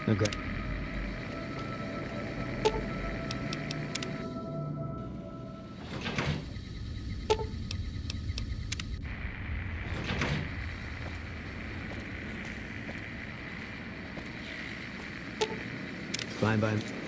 Okay. Fine by me.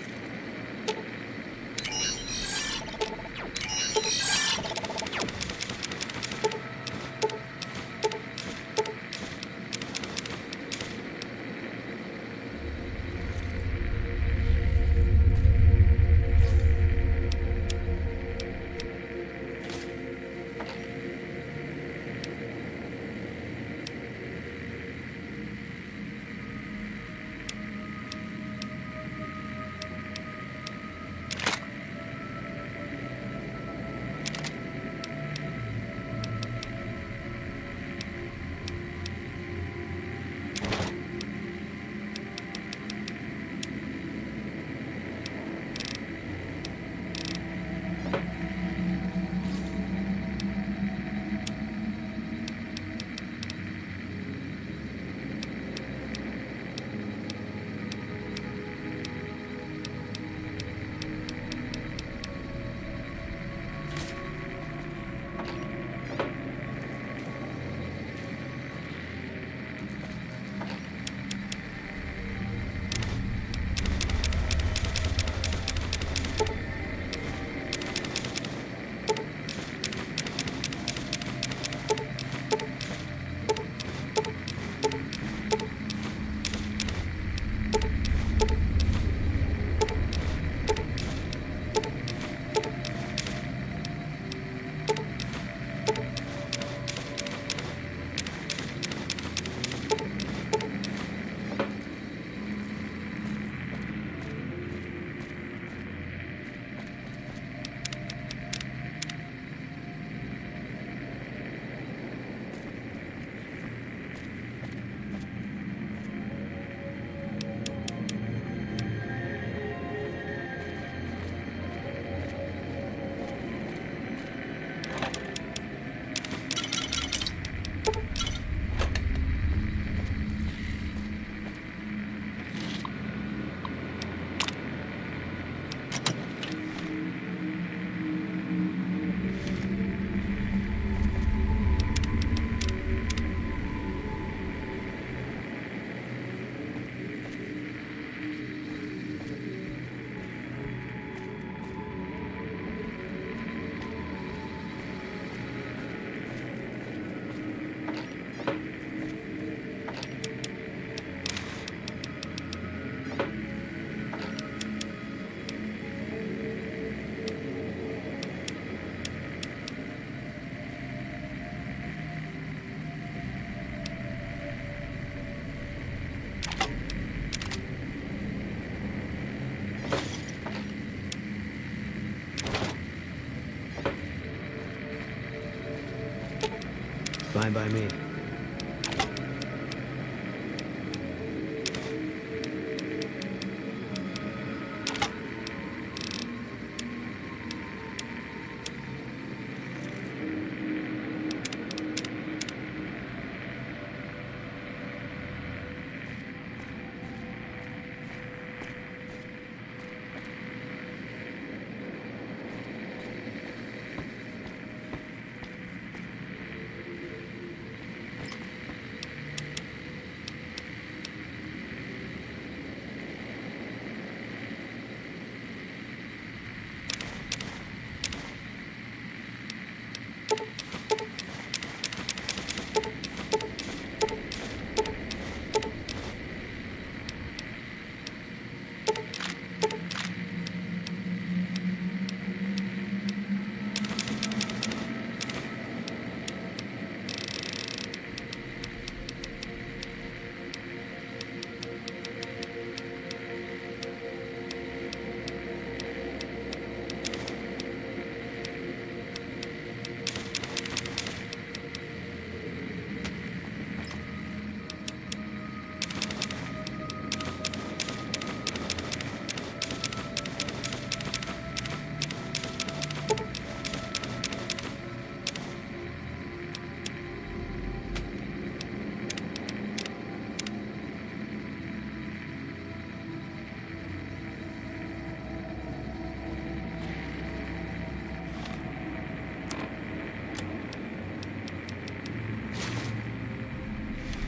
Fine by me.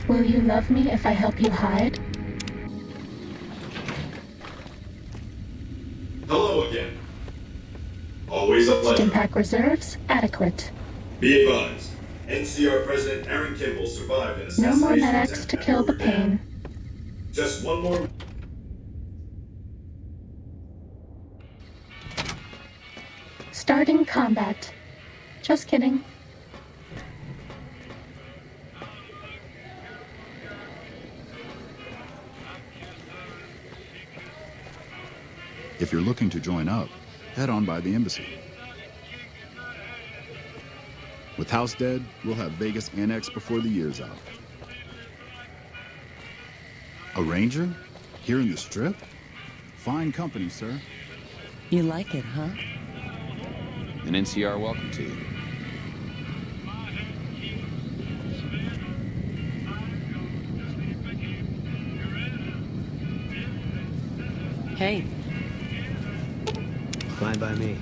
Will you love me if I help you hide? Hello again. Always a pleasure. Stimpack reserves adequate. Be advised, NCR President Aaron Kimball survived an No more assassination medics attempt to at kill the River Dam. pain. Just one more. Starting combat. Just kidding. If you're looking to join up, head on by the embassy. With House dead, we'll have Vegas annexed before the year's out. A ranger? Here in the Strip? Fine company, sir. You like it, huh? An NCR welcome to you. Hey, Fine by me.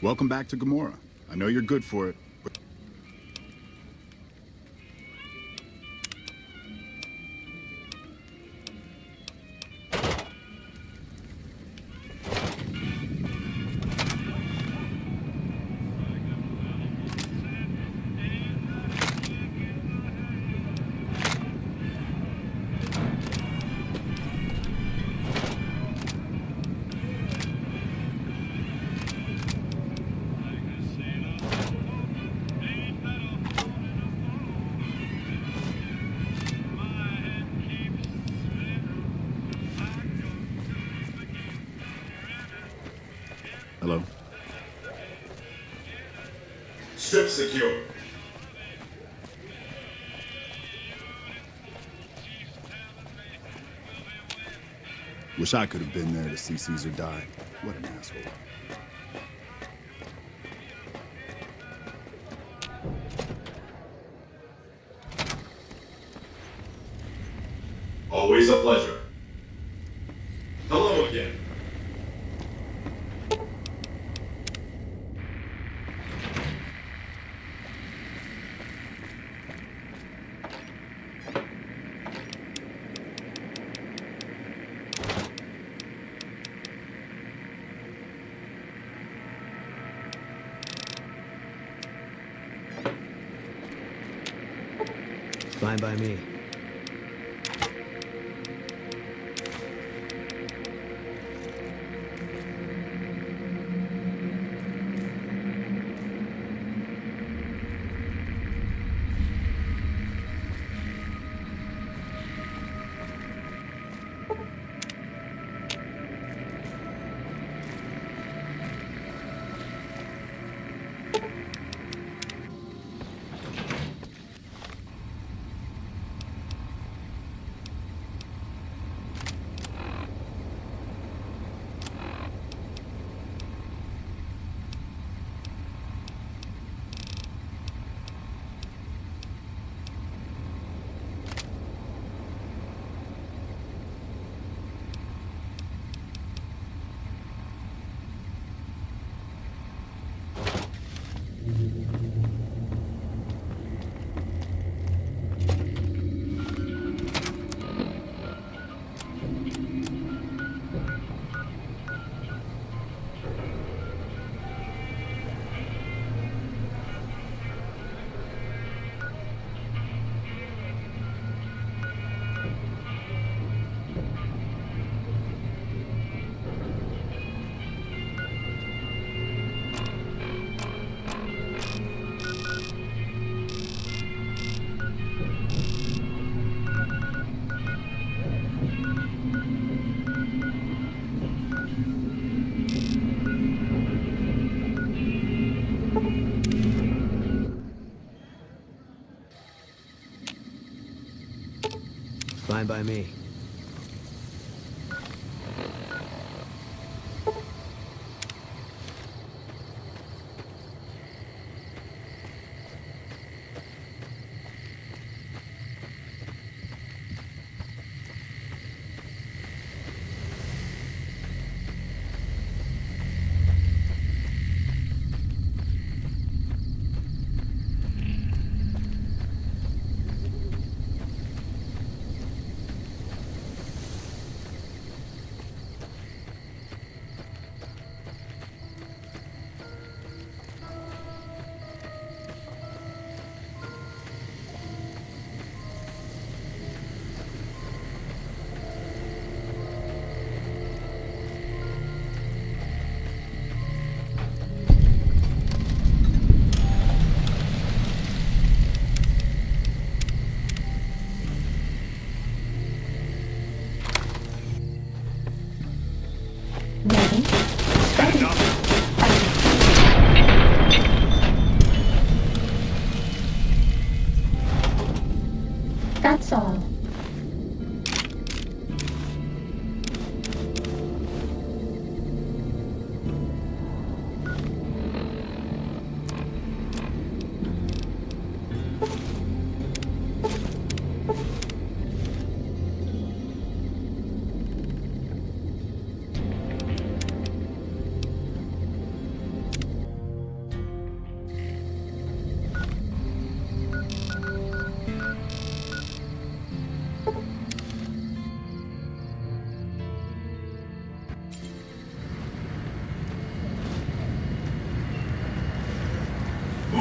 Welcome back to Gamora. I know you're good for it. Hello? Strip secure. Wish I could have been there to see Caesar die. What an asshole. Always a pleasure. Hello again. Fine by me. Fine by me.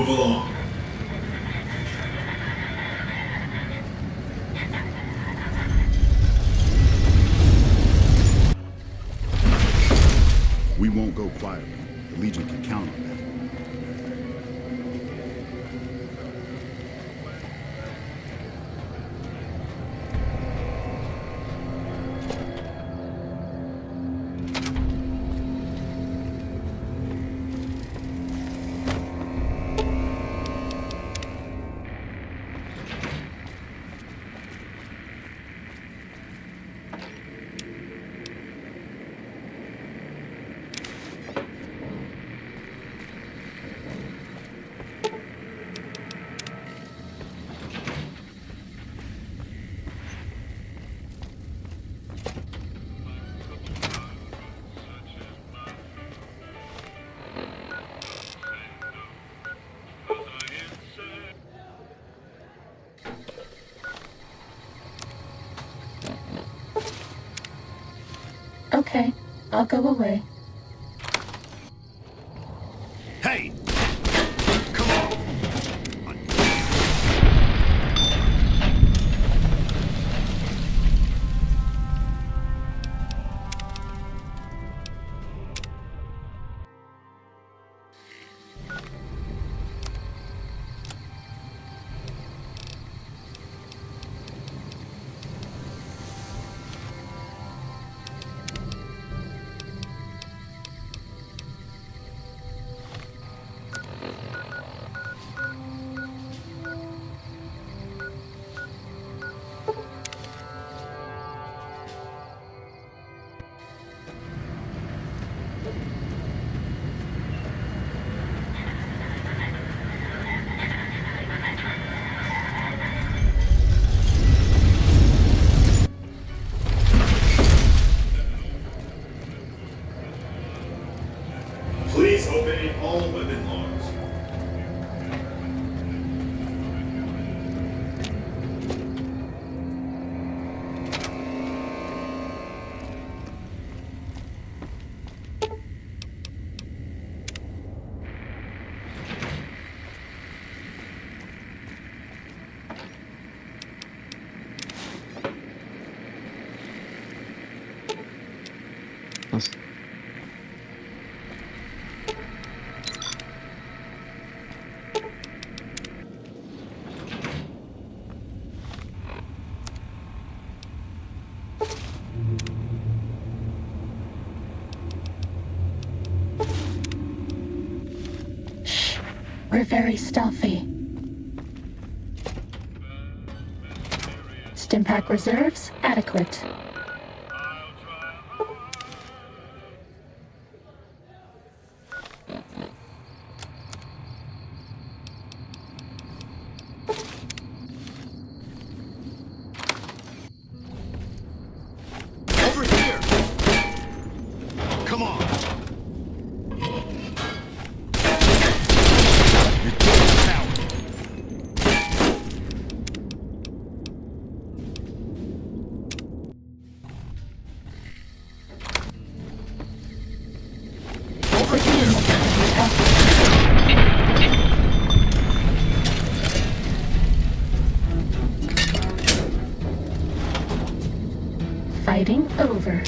Move along. We won't go quietly. The Legion can count on that. Okay, I'll go away. Hey! Come on! Please obey all weapon laws. Let's... Shh, we're very stealthy. Stimpack reserves adequate. Over here! Come on! You're too coward. Over here! Fighting over.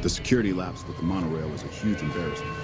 The security lapse with the monorail was a huge embarrassment.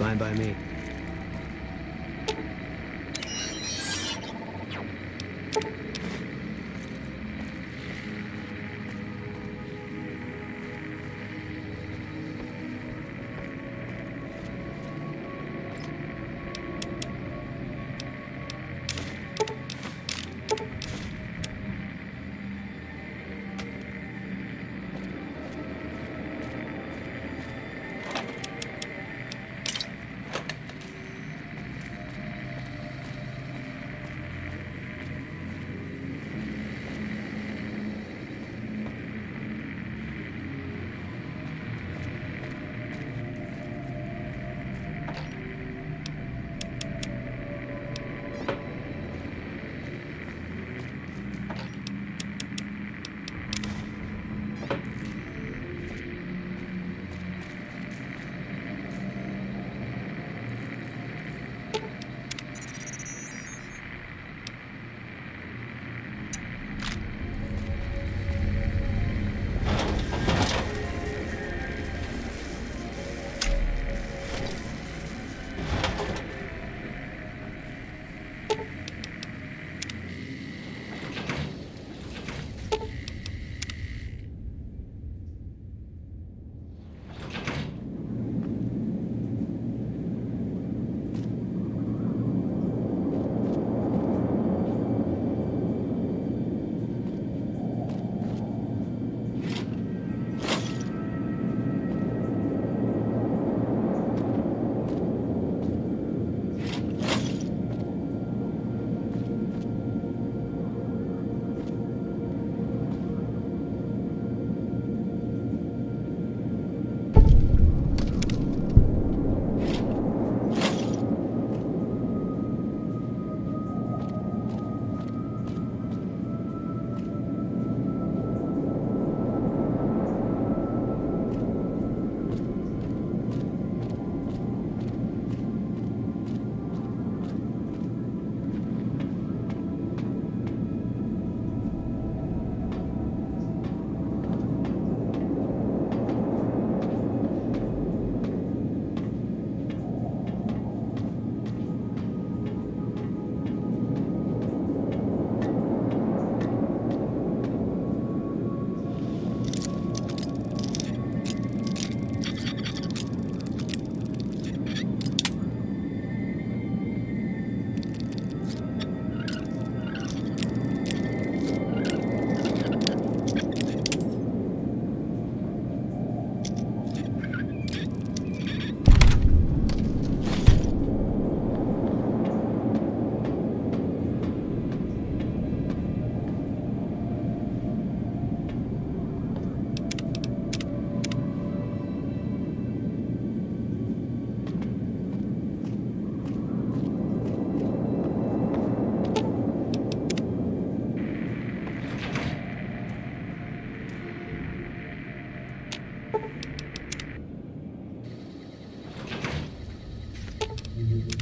Fine by me.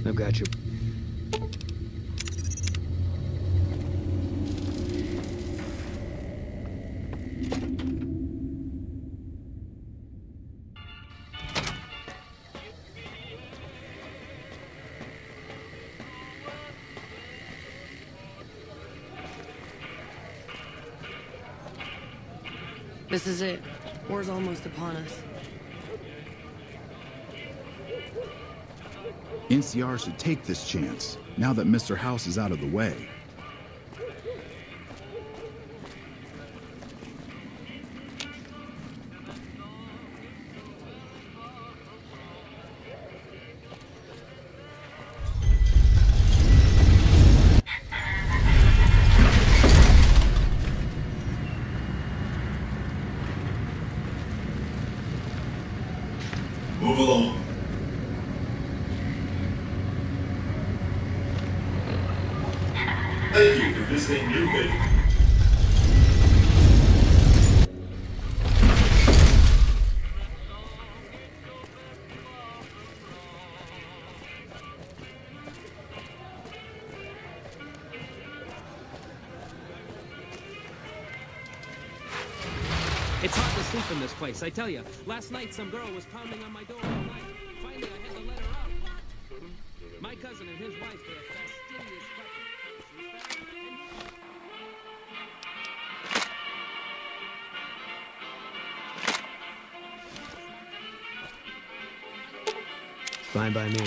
I've got you. This is it. War's almost upon us. NCR should take this chance, now that Mr. House is out of the way. Move along. Thank you for visiting New Vegas. It's hard to sleep in this place, I tell you. Last night, some girl was pounding on my door all night. Finally, I had to let her out. cousin and his wife for a fastidious couple. Fine by me.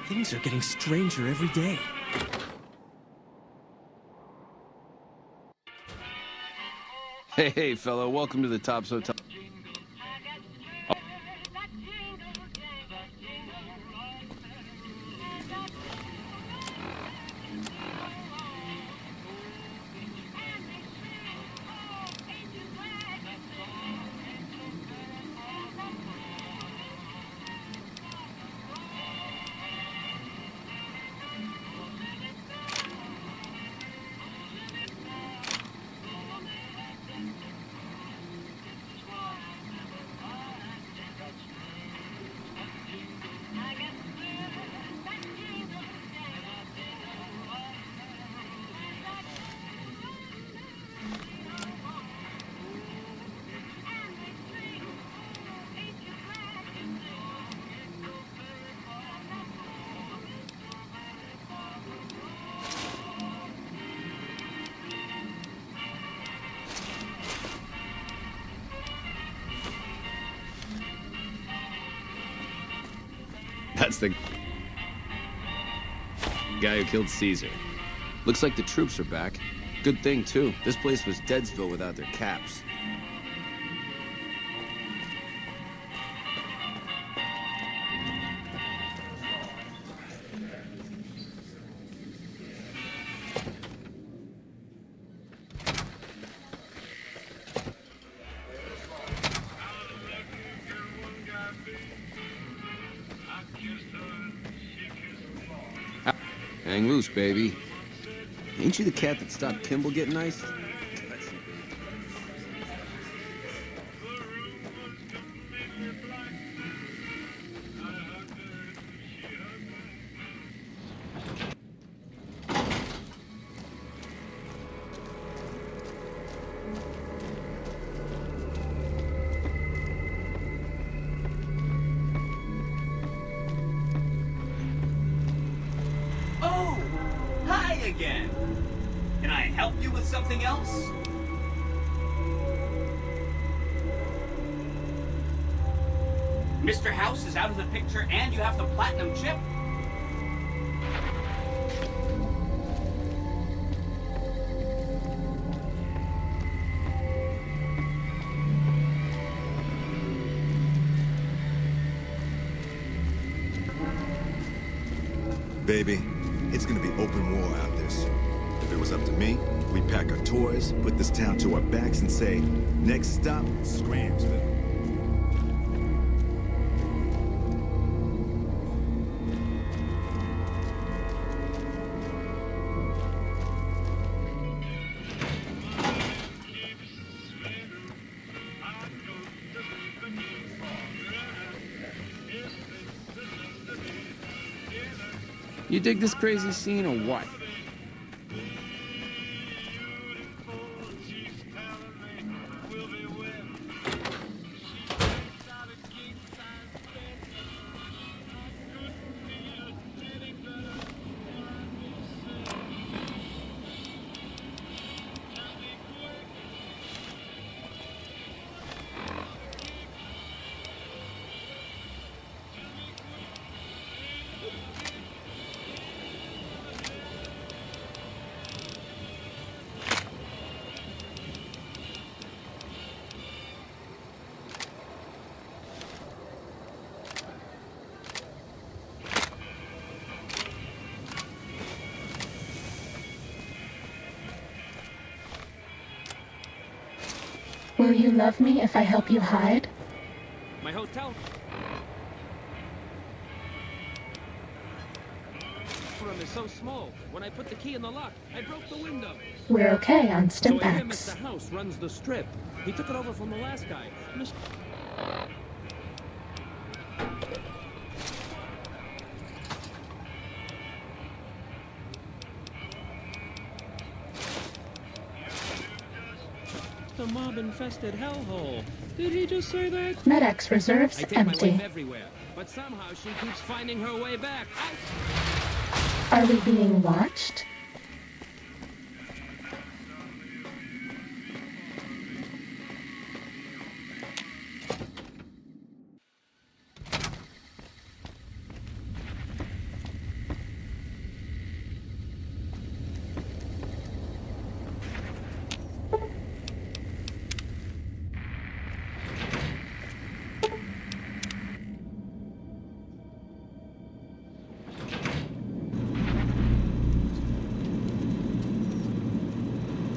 Things are getting stranger every day. Hey, fellow, welcome to the Tops Hotel. That's the guy who killed Caesar. Looks like the troops are back. Good thing, too. This place was Deadsville without their caps. Hang loose, baby. Ain't you the cat that stopped Kimball getting iced? Oh, hi again. Can I help you with something else? Mr. House is out of the picture and you have the platinum chip? Baby, it's gonna be open war out this. If it was up to me, we'd pack our toys, put this town to our backs and say, next stop, Scramsville. You dig this crazy scene or what? Will you love me if I help you hide? My hotel room is so small. When I put the key in the lock, I broke the window. We're okay on So I hear Stimpaks. Mr. House runs the strip. He took it over from the last guy. mob-infested hellhole. Did he just say that? Medex reserves I take my wife empty. everywhere, but somehow she keeps finding her way back. Are we being watched?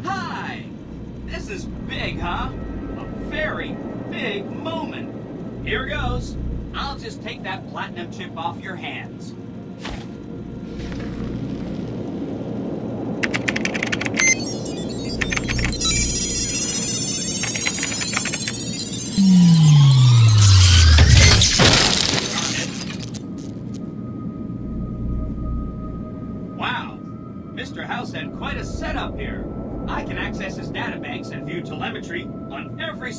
Hi! This is big, huh? A very big moment. Here goes. I'll just take that platinum chip off your hands. Wow, Mr. House had quite a setup here. I can access his databanks and view telemetry on every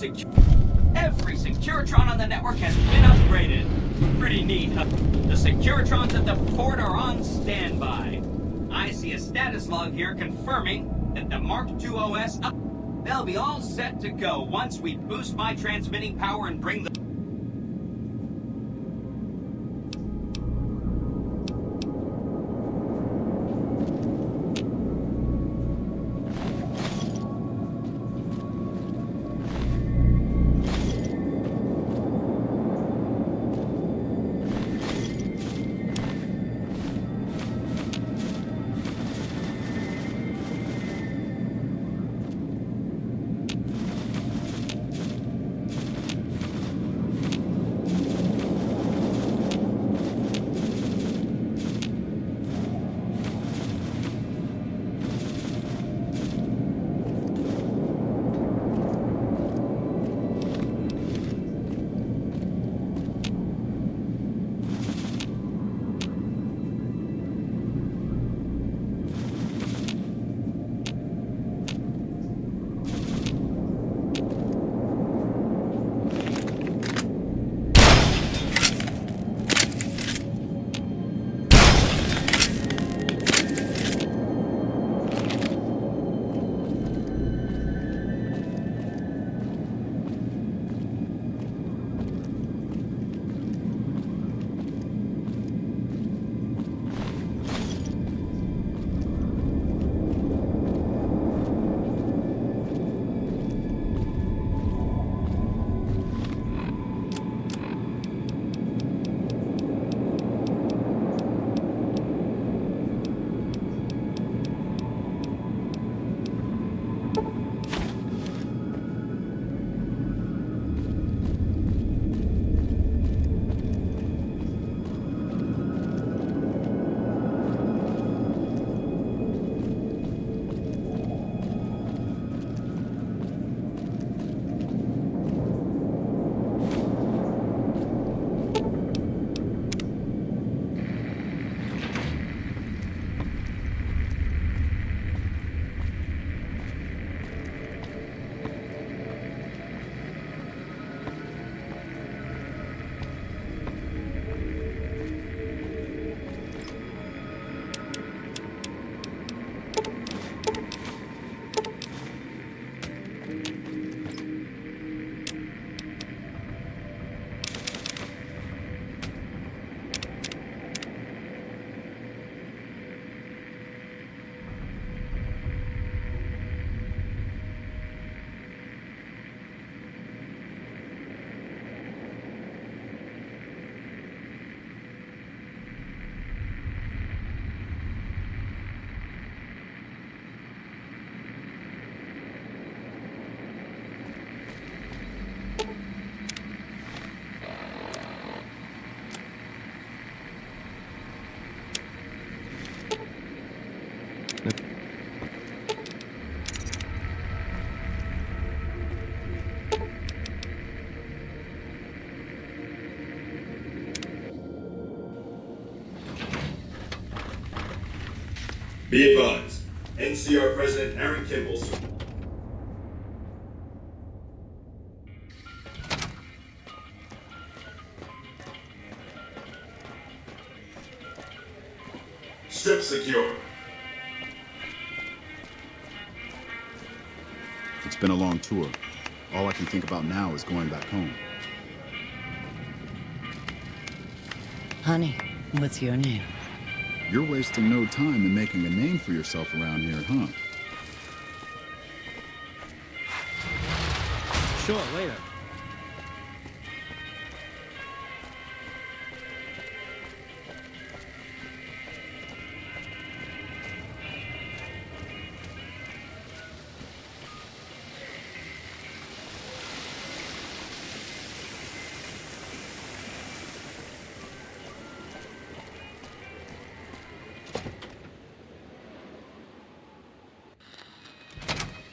Securitron on the network has been upgraded. Pretty neat, huh? The Securitrons at the fort are on standby. I see a status log here confirming that the Mark II OS they'll be all set to go once we boost my transmitting power and bring the Be advised, NCR President Aaron Kimball. Strip secure. It's been a long tour. All I can think about now is going back home. Honey, what's your name? You're wasting no time in making a name for yourself around here, huh? Sure, later.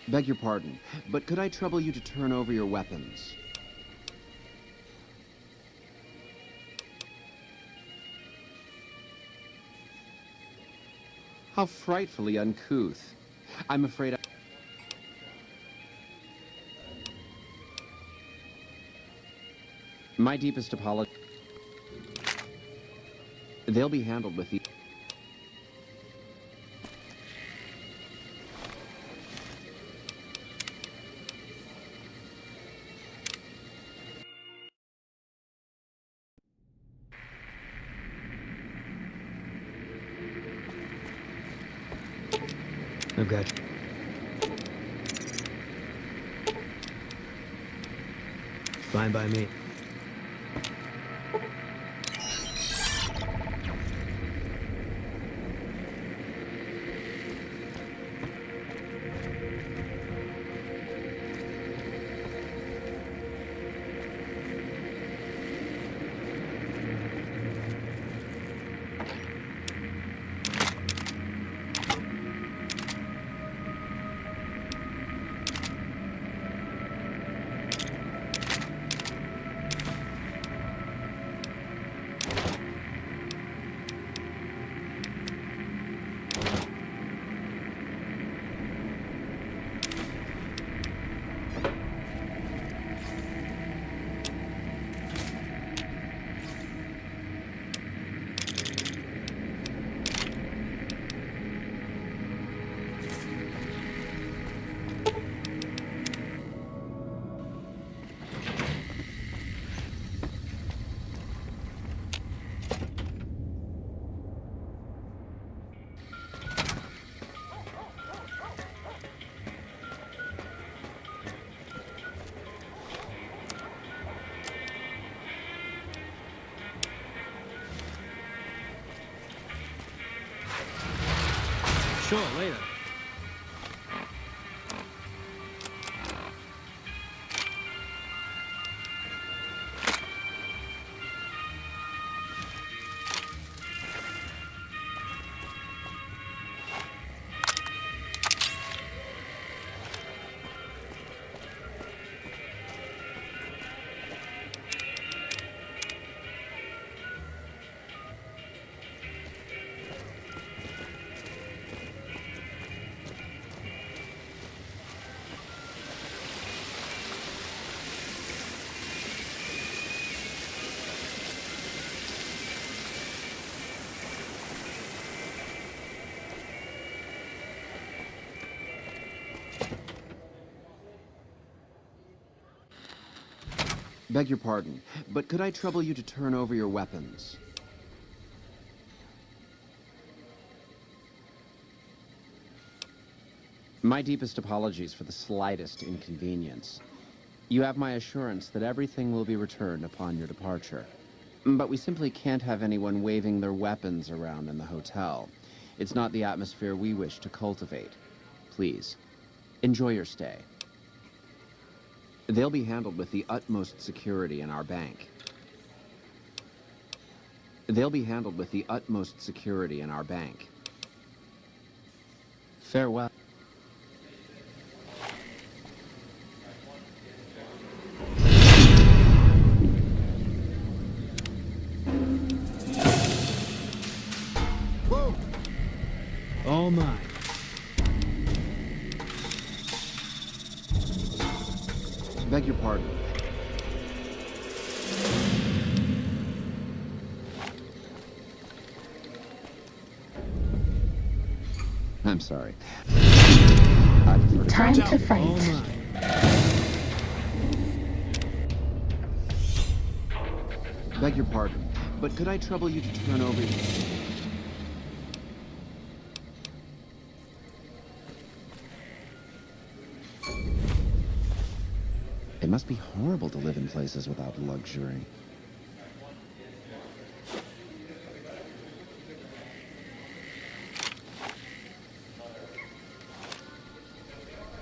Beg your pardon, but could I trouble you to turn over your weapons? How frightfully uncouth. I'm afraid My deepest apology. They'll be handled with the... I've got you. Fine by me. Sure, later. Beg your pardon, but could I trouble you to turn over your weapons? My deepest apologies for the slightest inconvenience. You have my assurance that everything will be returned upon your departure. But we simply can't have anyone waving their weapons around in the hotel. It's not the atmosphere we wish to cultivate. Please, enjoy your stay. They'll be handled with the utmost security in our bank. They'll be handled with the utmost security in our bank. Farewell. Whoa! All mine. Beg your pardon. I'm sorry. I prefer to Time to All fight. mine. beg your pardon, but could I trouble you to turn over... It must be horrible to live in places without luxury.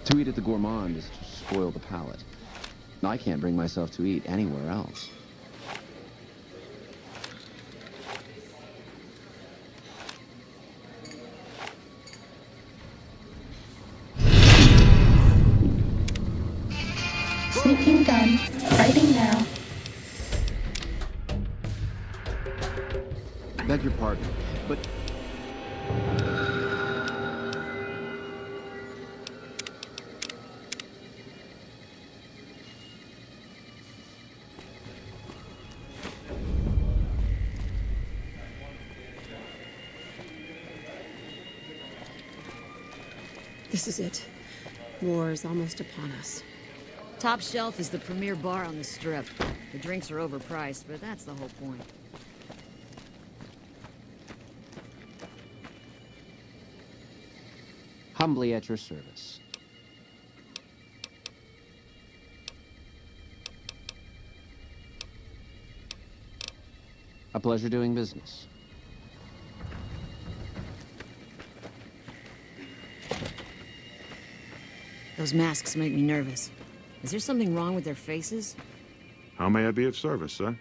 To eat at the gourmand is to spoil the palate. I can't bring myself to eat anywhere else. Sneaking done. Fighting now. Beg your pardon, but... This is it. War is almost upon us. Top Shelf is the premier bar on the Strip. The drinks are overpriced, but that's the whole point. Humbly at your service. A pleasure doing business. Those masks make me nervous. Is there something wrong with their faces? How may I be of service, sir?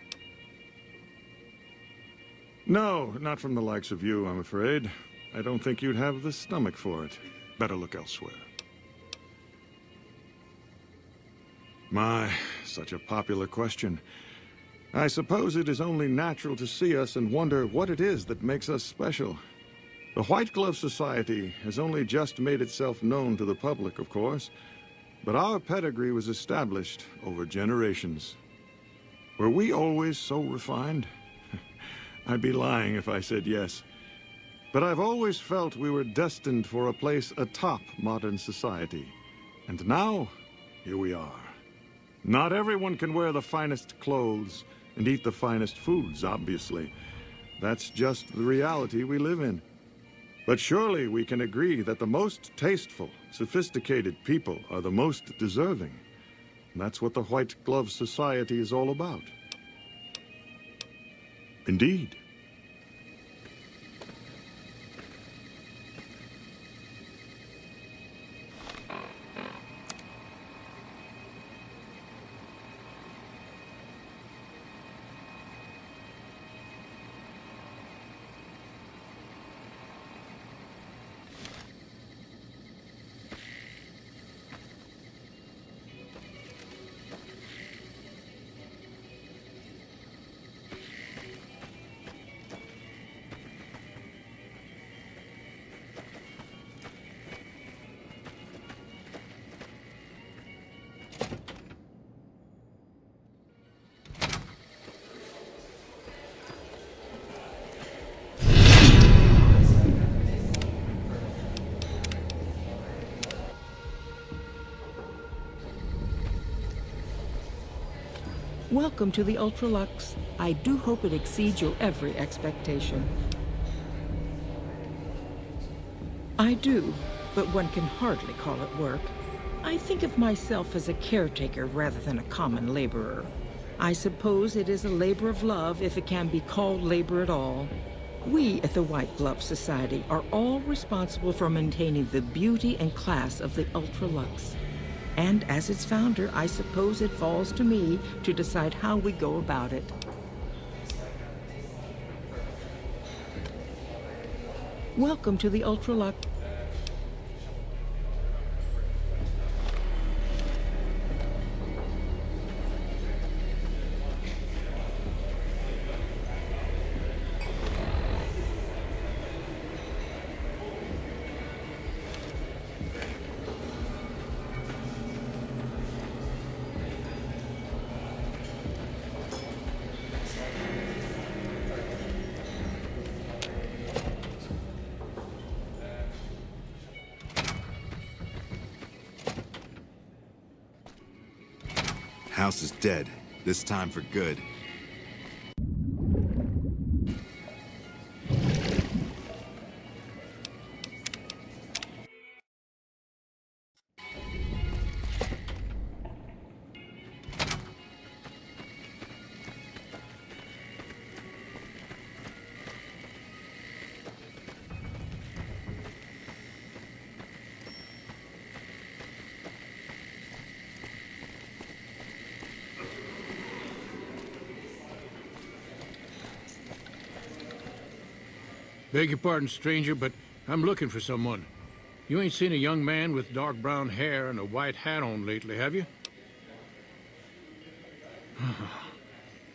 No, not from the likes of you, I'm afraid. I don't think you'd have the stomach for it. Better look elsewhere. My, such a popular question. I suppose it is only natural to see us and wonder what it is that makes us special. The White Glove Society has only just made itself known to the public, of course, but our pedigree was established over generations. Were we always so refined? I'd be lying if I said yes. But I've always felt we were destined for a place atop modern society. And now, here we are. Not everyone can wear the finest clothes and eat the finest foods, obviously. That's just the reality we live in. But surely we can agree that the most tasteful, sophisticated people are the most deserving. And that's what the White Glove Society is all about. Indeed. Welcome to the Ultralux. I do hope it exceeds your every expectation. I do, but one can hardly call it work. I think of myself as a caretaker rather than a common laborer. I suppose it is a labor of love if it can be called labor at all. We at the White Glove Society are all responsible for maintaining the beauty and class of the Ultralux. And as its founder, I suppose it falls to me to decide how we go about it. Welcome to the Ultralux. House is dead. This time for good. Beg your pardon, stranger, but I'm looking for someone. You ain't seen a young man with dark brown hair and a white hat on lately, have you?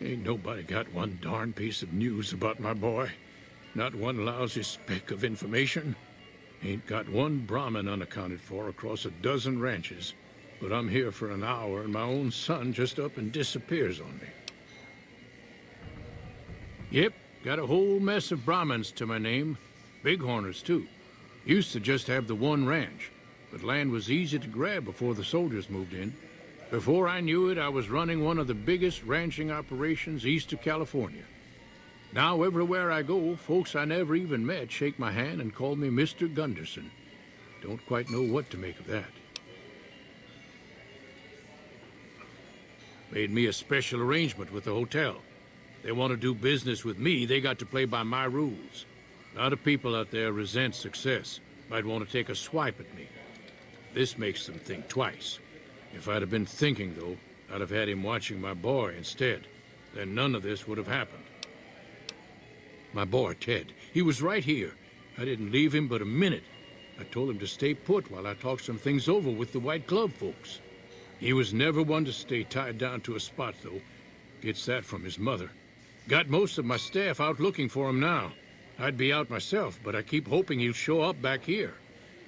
Ain't nobody got one darn piece of news about my boy. Not one lousy speck of information. Ain't got one Brahmin unaccounted for across a dozen ranches. But I'm here for an hour and my own son just up and disappears on me. Yep. Got a whole mess of Brahmins to my name. Bighorners, too. Used to just have the one ranch, but land was easy to grab before the soldiers moved in. Before I knew it, I was running one of the biggest ranching operations east of California. Now, everywhere I go, folks I never even met shake my hand and call me Mr. Gunderson. Don't quite know what to make of that. Made me a special arrangement with the hotel. They want to do business with me, they got to play by my rules. A lot of people out there resent success. Might want to take a swipe at me. This makes them think twice. If I'd have been thinking, though, I'd have had him watching my boy instead. Then none of this would have happened. My boy, Ted, he was right here. I didn't leave him but a minute. I told him to stay put while I talked some things over with the White Glove folks. He was never one to stay tied down to a spot, though. Gets that from his mother. Got most of my staff out looking for him now. I'd be out myself, but I keep hoping he'll show up back here.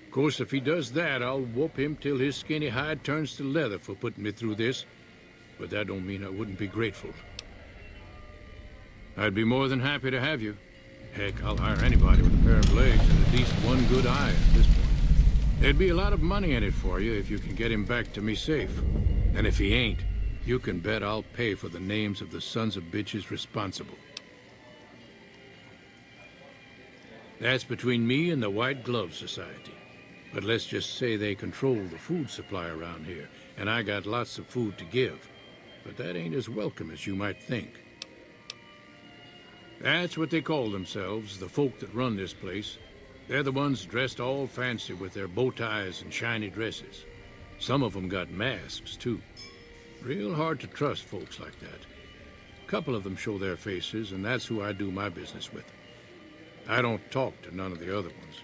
Of course, if he does that, I'll whoop him till his skinny hide turns to leather for putting me through this. But that don't mean I wouldn't be grateful. I'd be more than happy to have you. Heck, I'll hire anybody with a pair of legs and at least one good eye at this point. There'd be a lot of money in it for you if you can get him back to me safe. And if he ain't, you can bet I'll pay for the names of the sons of bitches responsible. That's between me and the White Glove Society. But let's just say they control the food supply around here, and I got lots of food to give. But that ain't as welcome as you might think. That's what they call themselves, the folk that run this place. They're the ones dressed all fancy with their bow ties and shiny dresses. Some of them got masks, too. Real hard to trust folks like that. A couple of them show their faces, and that's who I do my business with. I don't talk to none of the other ones.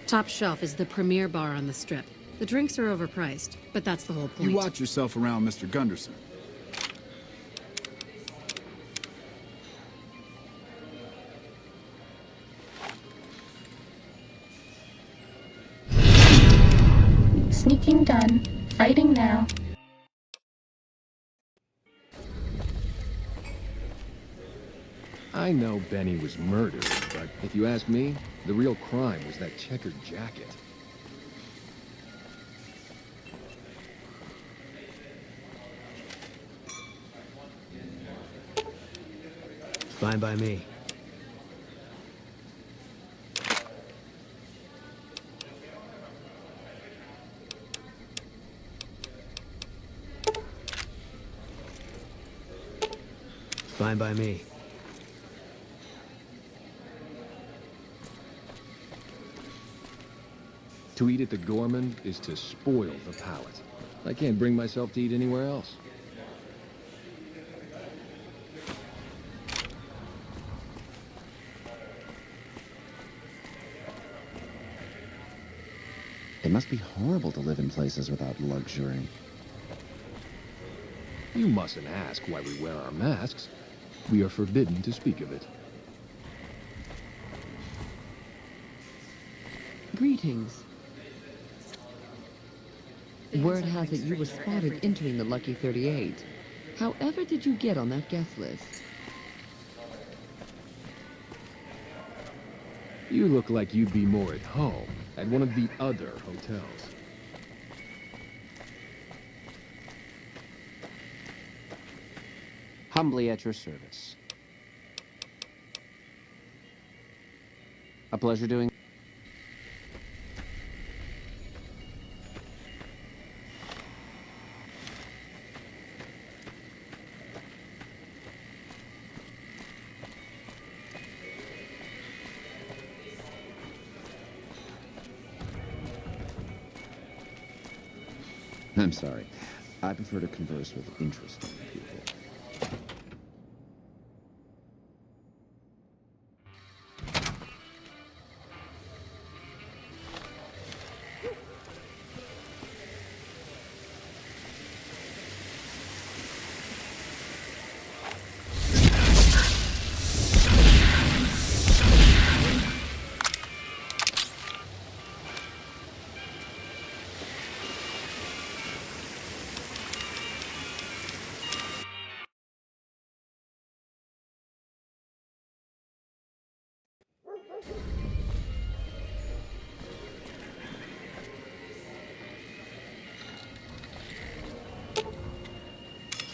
Top Shelf is the premier bar on the Strip. The drinks are overpriced, but that's the whole point. You watch yourself around Mr. Gunderson. Sneaking done. Fighting now. I know Benny was murdered, but if you ask me, the real crime was that checkered jacket. Fine by me. Fine by me. To eat at the Gorman is to spoil the palate. I can't bring myself to eat anywhere else. It must be horrible to live in places without luxury. You mustn't ask why we wear our masks. We are forbidden to speak of it. Greetings. Word has it you were spotted entering the Lucky 38. However did you get on that guest list? You look like you'd be more at home at one of the other hotels. Humbly at your service. A pleasure doing... I'm sorry. I prefer to converse with interesting people.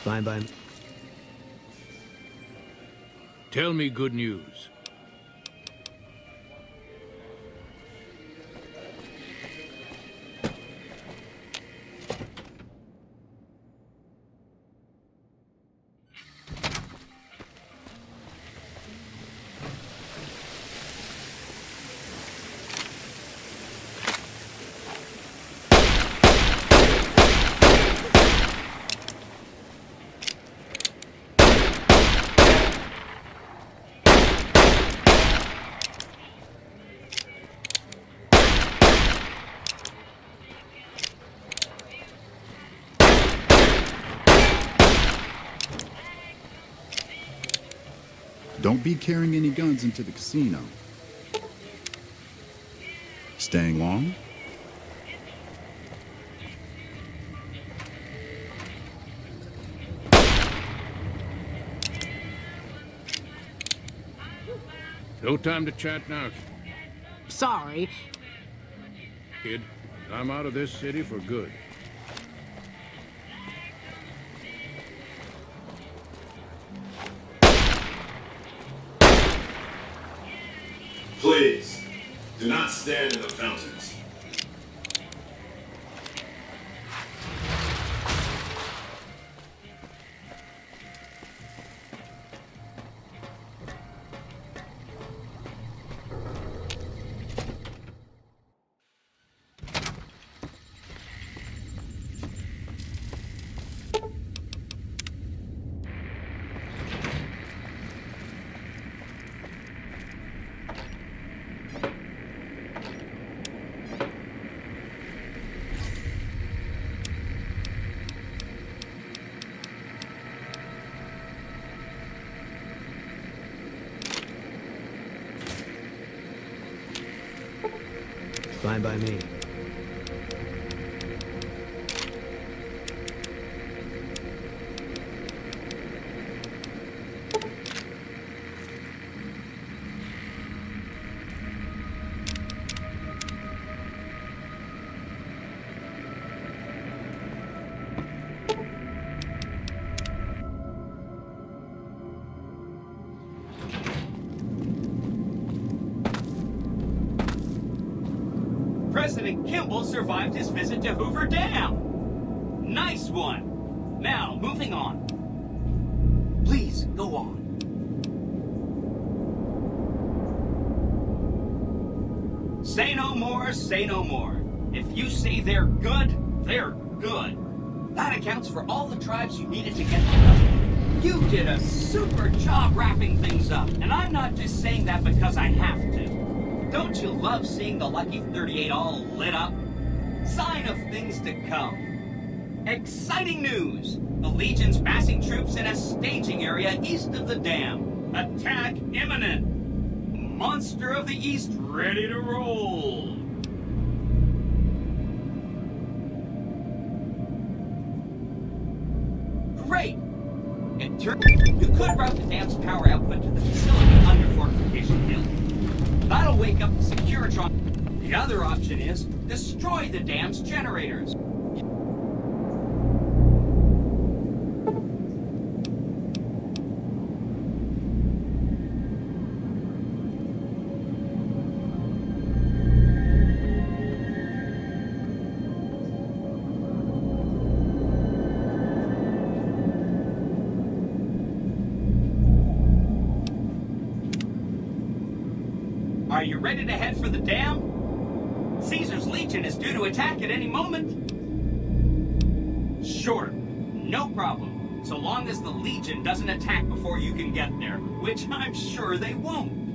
Fine by me. Tell me good news. Don't be carrying any guns into the casino. Staying long? No time to chat now, Sorry. kid. I'm out of this city for good. Please, do not stand in the fountains. Fine by me. President Kimball survived his visit to Hoover Dam. Nice one. Now, moving on. Please, go on. Say no more, say no more. If you say they're good, they're good. That accounts for all the tribes you needed to get them. You did a super job wrapping things up, and I'm not just saying that because I have to. Don't you love seeing the Lucky 38 all lit up? Sign of things to come. Exciting news! The Legion's massing troops in a staging area east of the dam. Attack imminent! Monster of the East ready to roll! Great! It turns you could route the dam's power output to the facility under Fortification Hill. That'll wake up the Securitron. The other option is destroy the dam's generators. you ready to head for the dam? Caesar's Legion is due to attack at any moment. Sure, no problem. So long as the Legion doesn't attack before you can get there, which I'm sure they won't.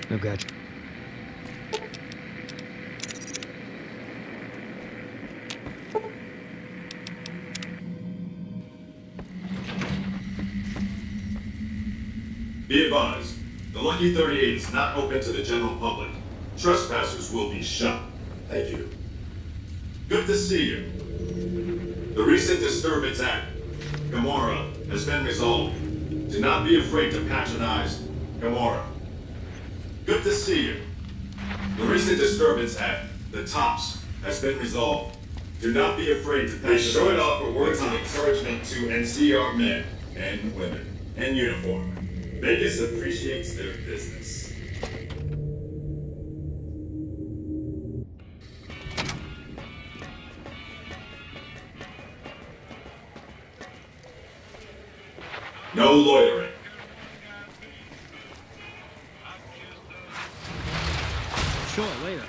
No, gotcha. Be advised, the Lucky 38 is not open to the general public. Trespassers will be shot. Thank you. Good to see you. The recent disturbance at Gamora has been resolved. Do not be afraid to patronize Gamora. Good to see you. The recent disturbance at the Tops has been resolved. Do not be afraid to patronize. We show it off for words of encouragement to NCR men and women in uniform. Vegas appreciates their business. No loitering. Sure, later.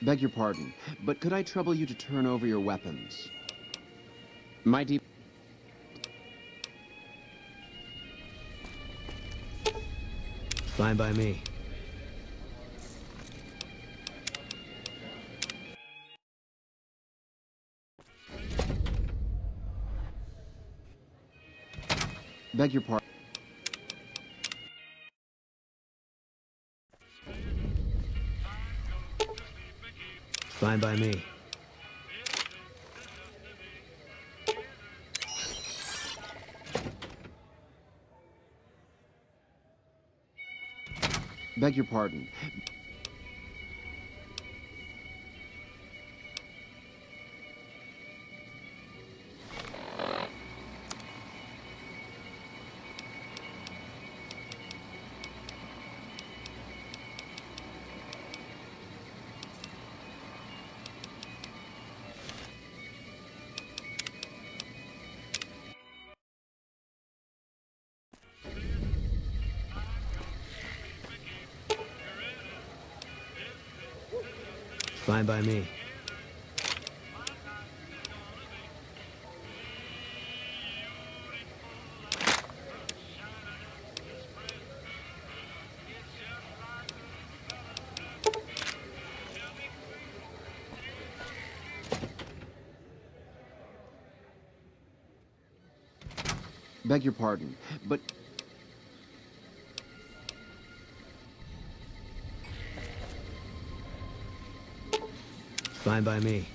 Beg your pardon, but could I trouble you to turn over your weapons? My deep... Fine by me. Beg your pardon. Fine by me. Beg your pardon. Fine by me. Beg your pardon, but... Fine by me.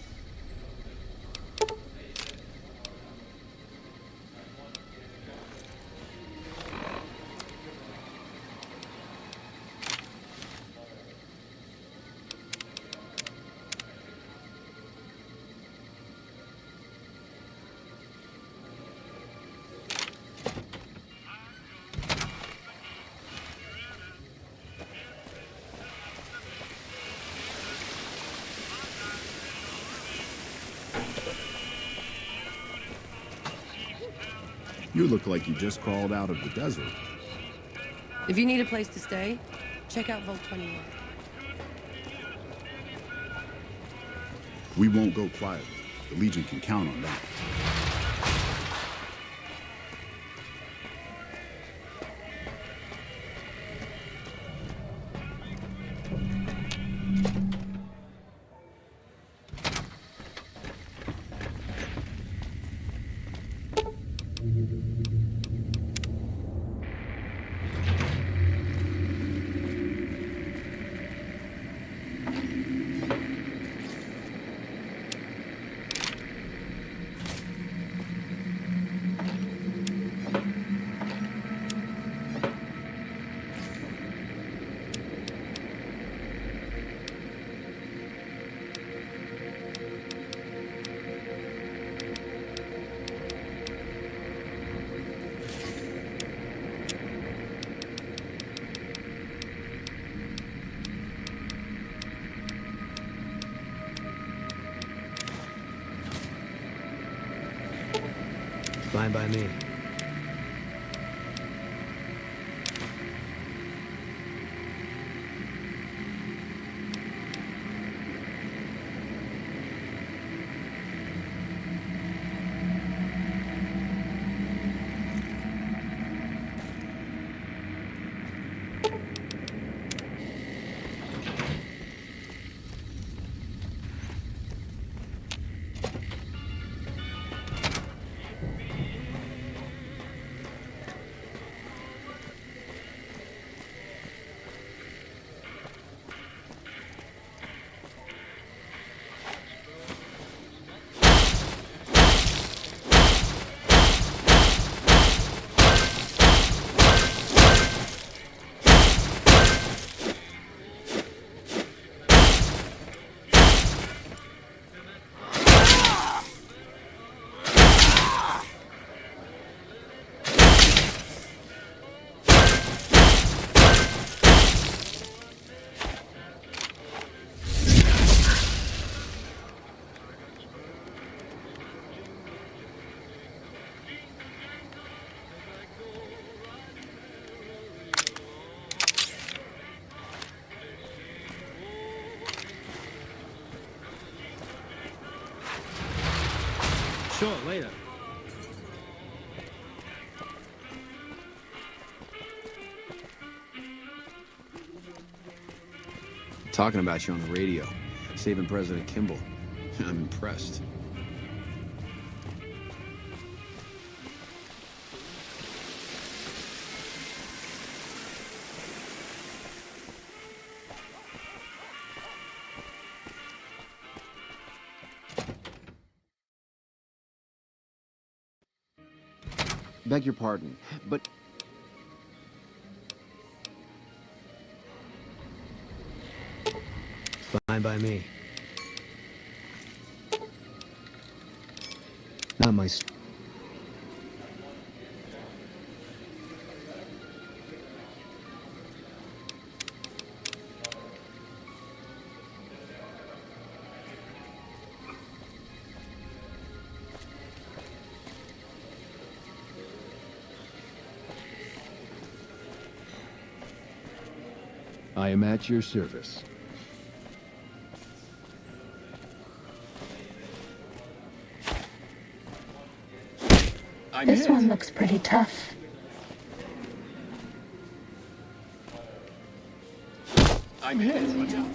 You look like you just crawled out of the desert. If you need a place to stay, check out Vault 21. We won't go quietly. The Legion can count on that. Fine by me. Sure, later. Talking about you on the radio, saving President Kimball. I'm impressed. Beg your pardon, but Fine by me. Not my... I am at your service. This one looks pretty tough. I'm hit. Watch out.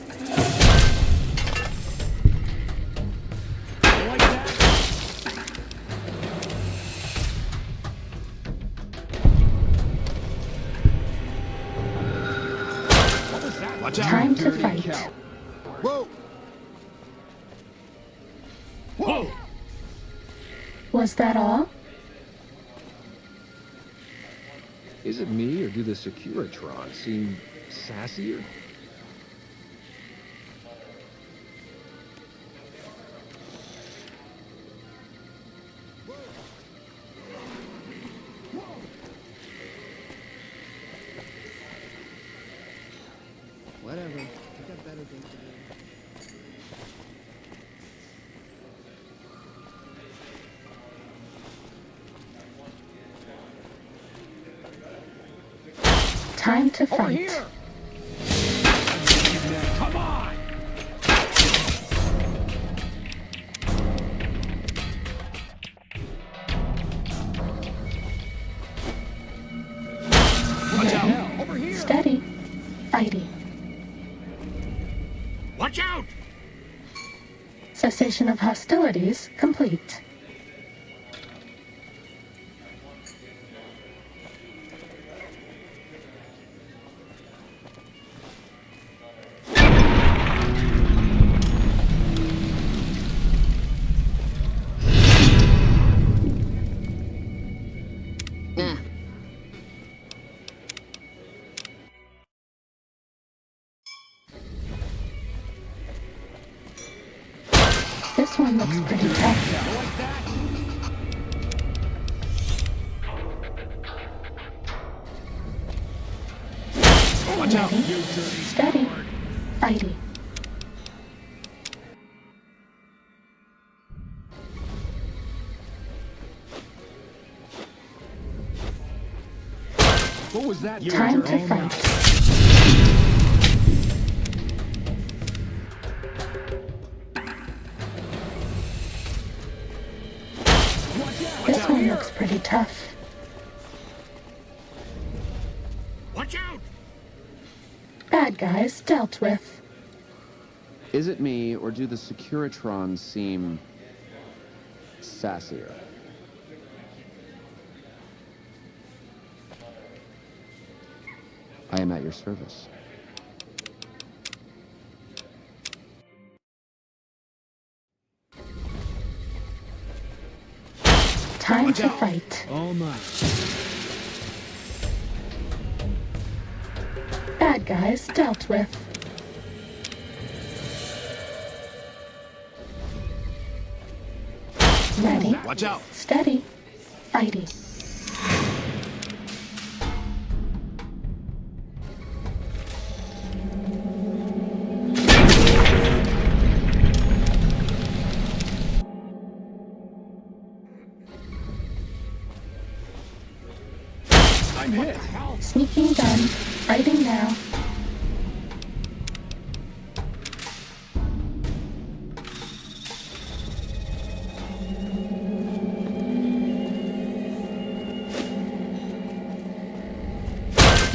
Time to fight. Whoa! Whoa! Was that all? Is it me, or do the Securitrons seem sassier? Whatever. I've got better things to do. Time to fight. Come on! Watch out! Over here! Steady. Fighting. Watch out! Cessation of hostilities complete. This one looks pretty tough. Watch out! Ready, steady, fighting. What was that? Time to fight. This one looks pretty tough. Watch out! Bad guys dealt with. Is it me, or do the Securitrons seem sassier? I am at your service. Time to fight. All mine. Bad guys dealt with. Ready. Watch out! Steady. Fighting. I'm hit! Sneaking gun. Fighting now.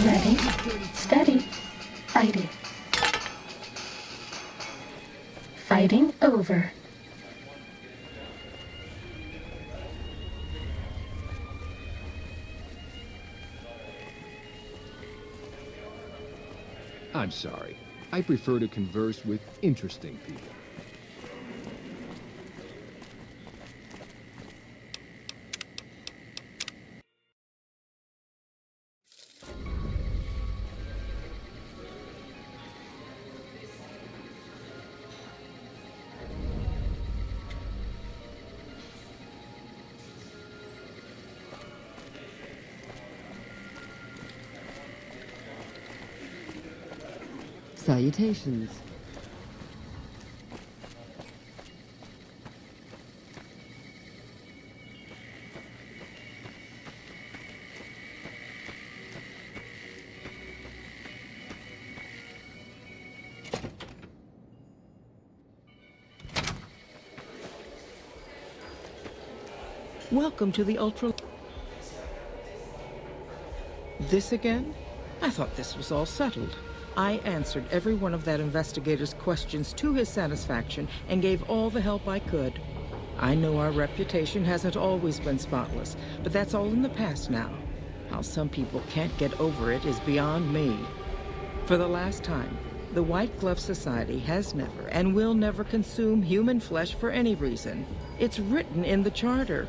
Ready, steady, fighting. Fighting over. I'm sorry. I prefer to converse with interesting people. Salutations. Welcome to the Ultra... This again? I thought this was all settled. I answered every one of that investigator's questions to his satisfaction and gave all the help I could. I know our reputation hasn't always been spotless, but that's all in the past now. How some people can't get over it is beyond me. For the last time, the White Glove Society has never and will never consume human flesh for any reason. It's written in the charter.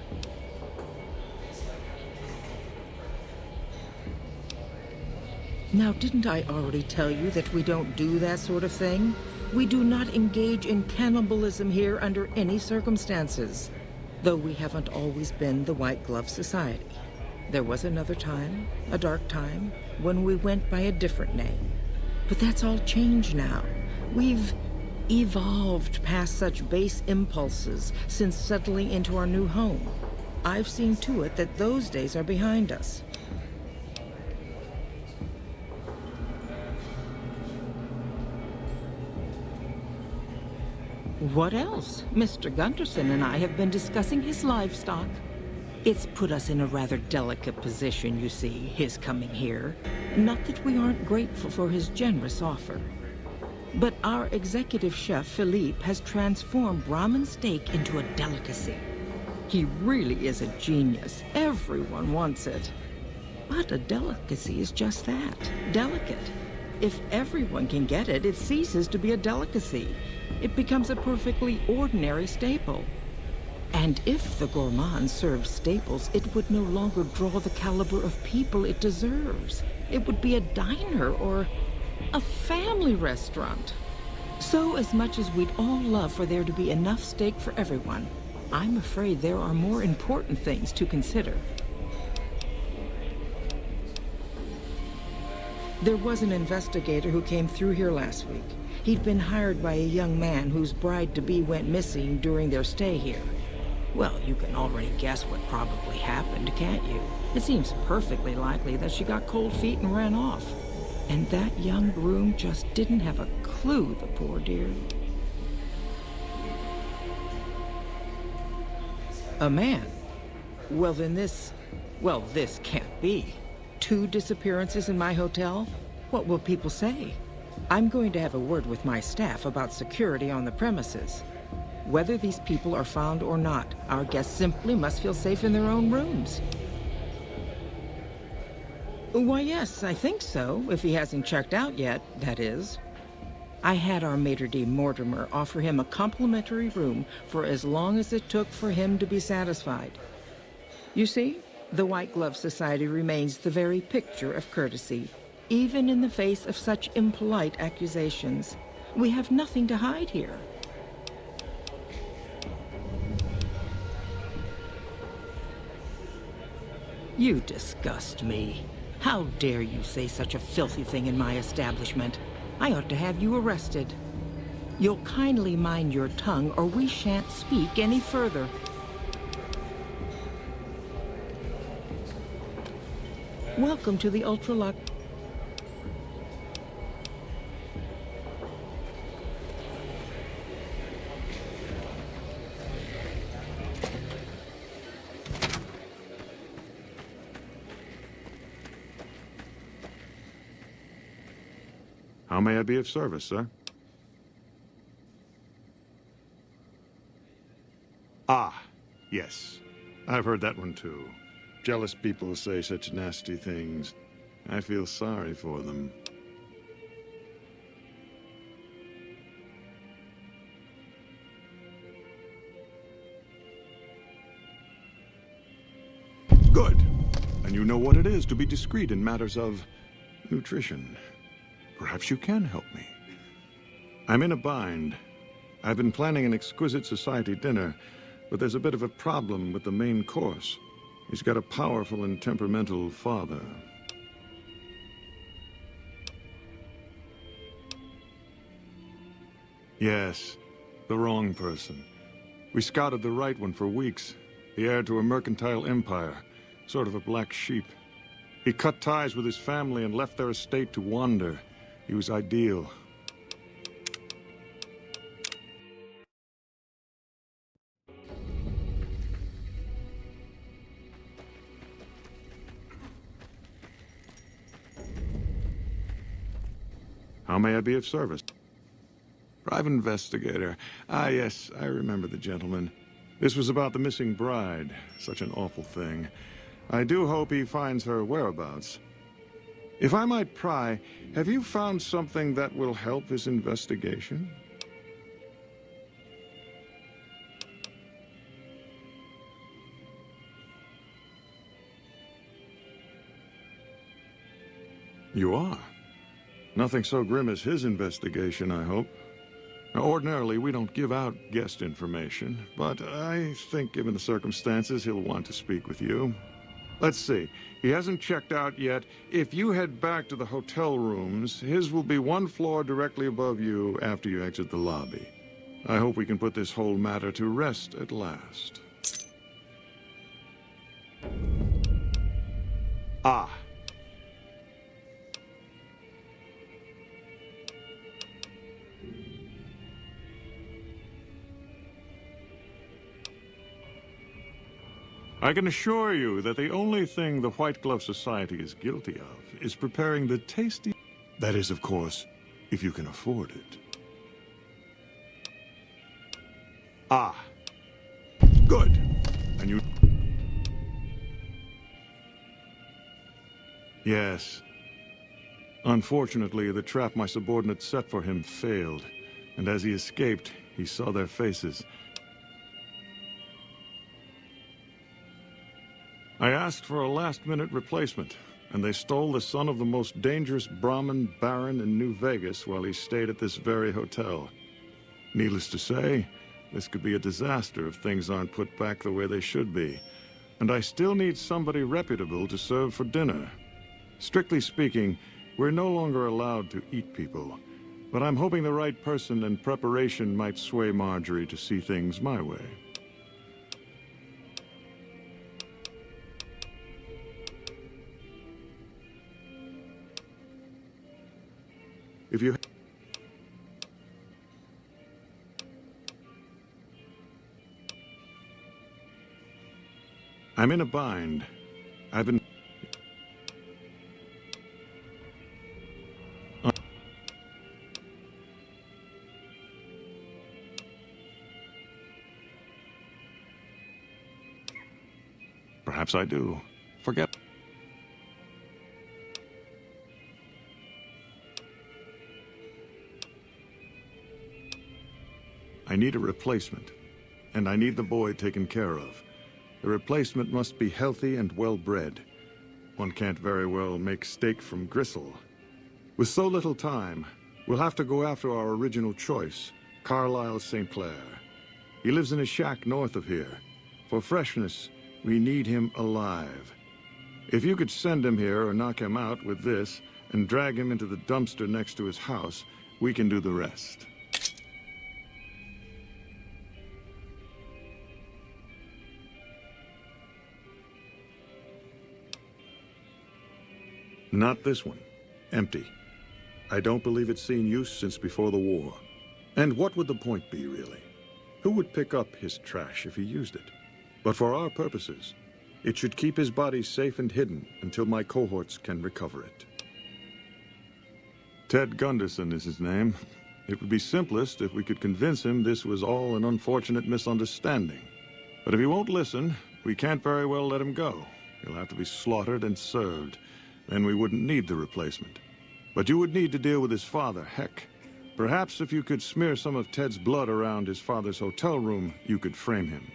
Now, didn't I already tell you that we don't do that sort of thing? We do not engage in cannibalism here under any circumstances. Though we haven't always been the White Glove Society. There was another time, a dark time, when we went by a different name. But that's all changed now. We've evolved past such base impulses since settling into our new home. I've seen to it that those days are behind us. What else? Mr. Gunderson and I have been discussing his livestock. It's put us in a rather delicate position, you see, his coming here. Not that we aren't grateful for his generous offer. But our executive chef, Philippe, has transformed Brahmin steak into a delicacy. He really is a genius. Everyone wants it. But a delicacy is just that, delicate. If everyone can get it, it ceases to be a delicacy. It becomes a perfectly ordinary staple. And if the gourmand served staples, it would no longer draw the caliber of people it deserves. It would be a diner or a family restaurant. So as much as we'd all love for there to be enough steak for everyone, I'm afraid there are more important things to consider. There was an investigator who came through here last week. He'd been hired by a young man whose bride-to-be went missing during their stay here. Well, you can already guess what probably happened, can't you? It seems perfectly likely that she got cold feet and ran off. And that young groom just didn't have a clue, the poor dear. A man? Well, then this can't be. 2 disappearances in my hotel? What will people say? I'm going to have a word with my staff about security on the premises. Whether these people are found or not, our guests simply must feel safe in their own rooms. Why, yes, I think so, if he hasn't checked out yet, that is. I had our maitre d' Mortimer offer him a complimentary room for as long as it took for him to be satisfied. You see, the White Glove Society remains the very picture of courtesy, even in the face of such impolite accusations. We have nothing to hide here. You disgust me. How dare you say such a filthy thing in my establishment? I ought to have you arrested. You'll kindly mind your tongue, or we shan't speak any further. Welcome to the Ultralux. How may I be of service, sir? Ah, yes. I've heard that one too. Jealous people say such nasty things. I feel sorry for them. Good. And you know what it is to be discreet in matters of nutrition. Perhaps you can help me. I'm in a bind. I've been planning an exquisite society dinner, but there's a bit of a problem with the main course. He's got a powerful and temperamental father. Yes, the wrong person. We scouted the right one for weeks. The heir to a mercantile empire, sort of a black sheep. He cut ties with his family and left their estate to wander. He was ideal. How may I be of service? Private investigator. Ah, yes, I remember the gentleman. This was about the missing bride. Such an awful thing. I do hope he finds her whereabouts. If I might pry, have you found something that will help his investigation? You are? Nothing so grim as his investigation, I hope. Now, ordinarily, we don't give out guest information, but I think given the circumstances, he'll want to speak with you. Let's see. He hasn't checked out yet. If you head back to the hotel rooms, his will be 1 floor directly above you after you exit the lobby. I hope we can put this whole matter to rest at last. Ah. I can assure you that the only thing the White Glove Society is guilty of is preparing the tasty... That is, of course, if you can afford it. Ah. Good. And you... Yes. Unfortunately, the trap my subordinates set for him failed, and as he escaped, he saw their faces. I asked for a last-minute replacement, and they stole the son of the most dangerous Brahmin baron in New Vegas while he stayed at this very hotel. Needless to say, this could be a disaster if things aren't put back the way they should be, and I still need somebody reputable to serve for dinner. Strictly speaking, we're no longer allowed to eat people, but I'm hoping the right person and preparation might sway Marjorie to see things my way. If you... I'm in a bind. I've been... Perhaps I do. Forget... I need a replacement, and I need the boy taken care of. The replacement must be healthy and well-bred. One can't very well make steak from gristle. With so little time, we'll have to go after our original choice, Carlisle St. Clair. He lives in a shack north of here. For freshness, we need him alive. If you could send him here or knock him out with this, and drag him into the dumpster next to his house, we can do the rest. Not this one. Empty. I don't believe it's seen use since before the war. And what would the point be, really? Who would pick up his trash if he used it? But for our purposes, it should keep his body safe and hidden until my cohorts can recover it. Ted Gunderson is his name. It would be simplest if we could convince him this was all an unfortunate misunderstanding. But if he won't listen, we can't very well let him go. He'll have to be slaughtered and served. Then we wouldn't need the replacement. But you would need to deal with his father, Heck. Perhaps if you could smear some of Ted's blood around his father's hotel room, you could frame him.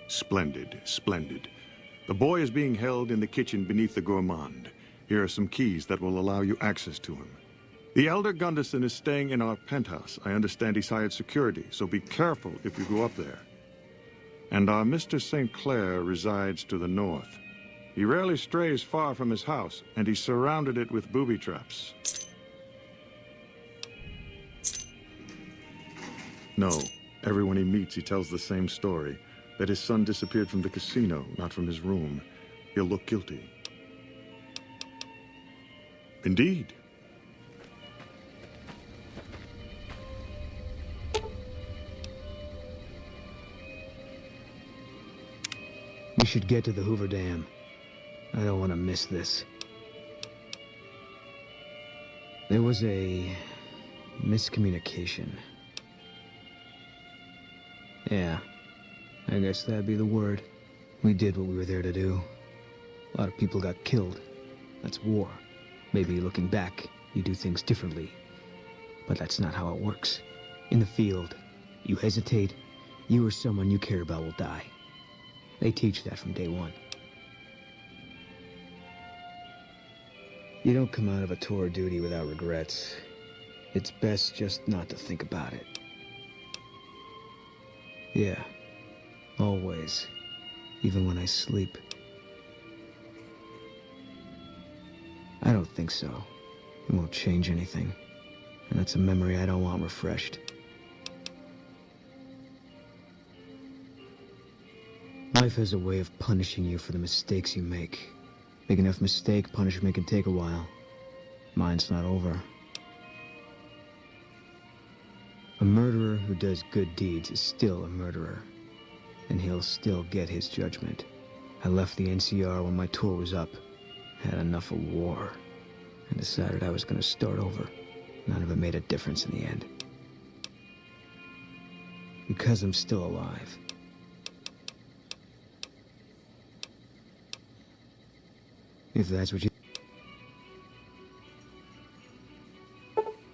Splendid, splendid. The boy is being held in the kitchen beneath the gourmand. Here are some keys that will allow you access to him. The elder Gunderson is staying in our penthouse. I understand he's hired security, so be careful if you go up there. And our Mr. St. Clair resides to the north. He rarely strays far from his house, and he's surrounded it with booby traps. No, everyone he meets, he tells the same story. That his son disappeared from the casino, not from his room. He'll look guilty. Indeed. We should get to the Hoover Dam. I don't want to miss this. There was a miscommunication. Yeah. I guess that'd be the word. We did what we were there to do. A lot of people got killed. That's war. Maybe looking back, you do things differently. But that's not how it works. In the field, you hesitate, you or someone you care about will die. They teach that from day one. You don't come out of a tour of duty without regrets. It's best just not to think about it. Yeah. Always. Even when I sleep. I don't think so. It won't change anything. And that's a memory I don't want refreshed. Life has a way of punishing you for the mistakes you make. Big enough mistake, punishment can take a while. Mine's not over. A murderer who does good deeds is still a murderer. And he'll still get his judgment. I left the NCR when my tour was up. Had enough of war. And decided I was gonna start over. None of it made a difference in the end. Because I'm still alive. If that's what you...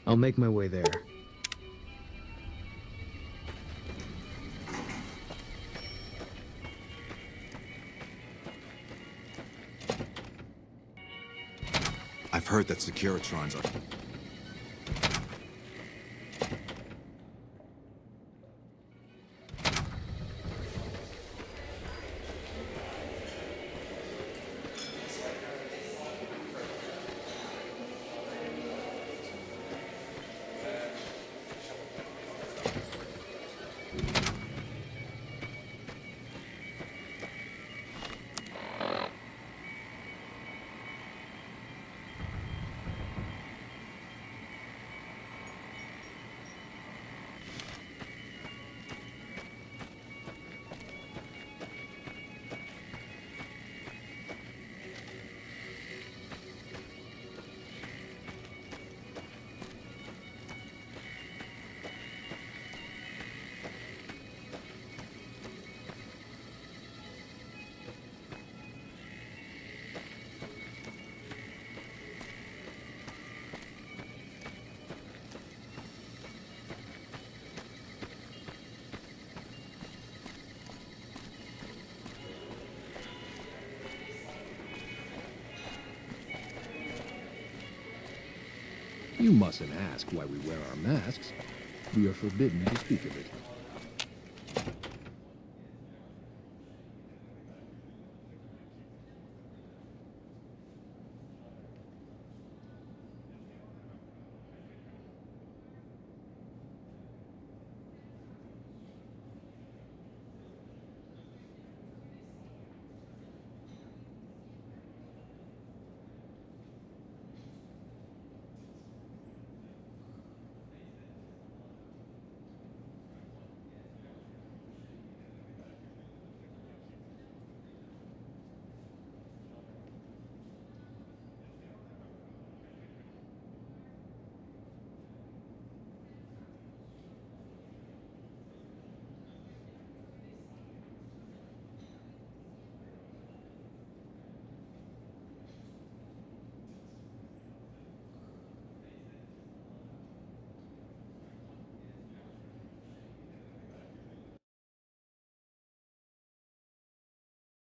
I'll make my way there. I've heard that Securitrons are... You mustn't ask why we wear our masks. We are forbidden to speak of it.